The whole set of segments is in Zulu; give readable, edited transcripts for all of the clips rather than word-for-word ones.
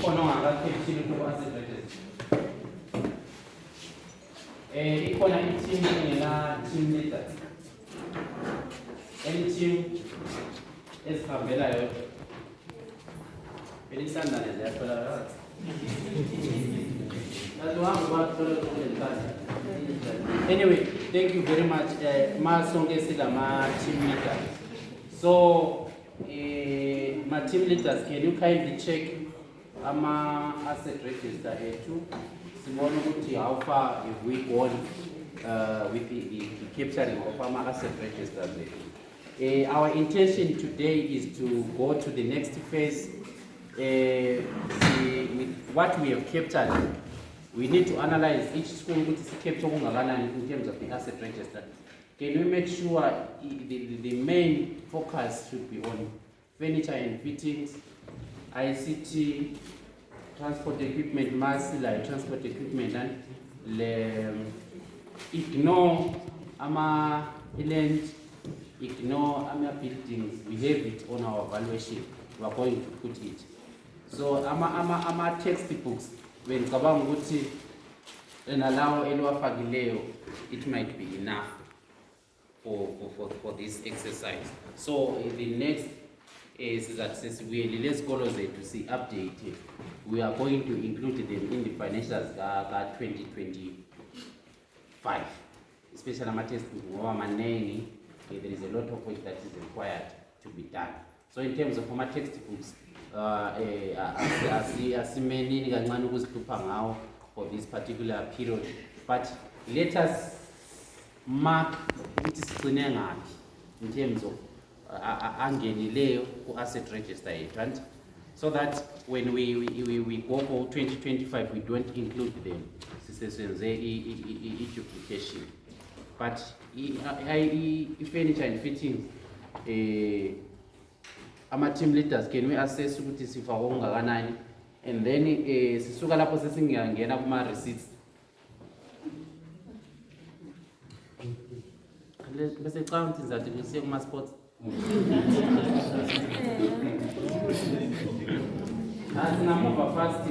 ukhona ongakakhethile ukuba asset register. Ikhona i-team engena-team leaders. Any team ezihambela yodwa. Belisandane ziyatholakala. Anyway, thank you very much. Masonke silama team leaders. So, my team leaders, can you kindly check ama asset register too? How far have we gone with the capturing of our asset registers? Our intention today is to go to the next phase. With what we have captured, we need to analyze each school which is captured in terms of the asset register. Can we make sure the main focus should be on furniture and fittings, ICT, transport equipment, like transport equipment, and ignore ama land, ignore ama buildings. We have it on our evaluation. We are going to put it. So ama textbooks when kabang ukuthi enalawo eliwafakileyo, it might be enough for this exercise. So the next is that since we let's go to see updated, we are going to include them in the financials 2025, especially ama textbook ngoba maningi. There is a lot of work that is required to be done. So in terms of our textbooks, asimenini kancane ukuzihlupha ngawo for this particular period, but let us mark ukuthi sigcine ngaphi in terms of angenileyo ku-asset register yethu, right? So that when we go for 2025, we don't include them sisesenze i-duplication. But furniture and fittings, ama team leaders, can we assess ukuthi sifa okungakanani, and then sisuka lapho sesingena kuma receipts bese count izathi kusiya kuma sports namuva fast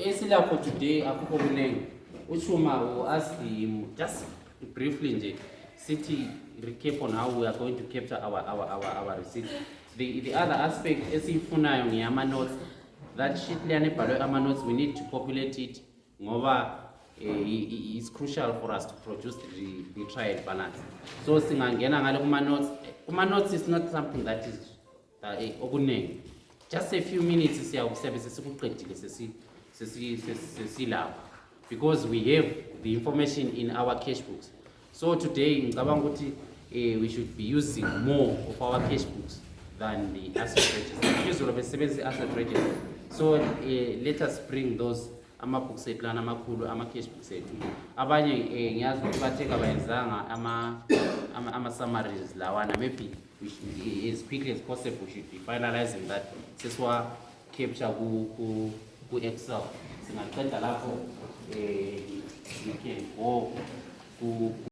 esilapho today akukho kuningi. Uchuma will ask him just briefly nje city recap on how we are going to capture our receipts. The other aspect esifunayo ngiyama notes, that sheet leyana ebhalwe ama notes, we need to populate it ngoba it's crucial for us to produce the trial balance. So singangena ngale kuma notes. Kuma notes is not something that is okuningi, just a few minutes siyakusebenzisa sikuqedile sesilapha, because we have the information in our cash books. So today ngicabanga ukuthi we should be using more of our cash books than the asset register. Usually besebenzisa asset register. So let us bring those ama books ethu lana amakhulu ama cash books ethu. Abanye ngiyazi ukuthi batheka bayenzanga ama summaries lawana. Maybe we should, as quickly as possible, we should be finalizing that. Seswa capture ku Excel. Singaqeda lapho we can go ku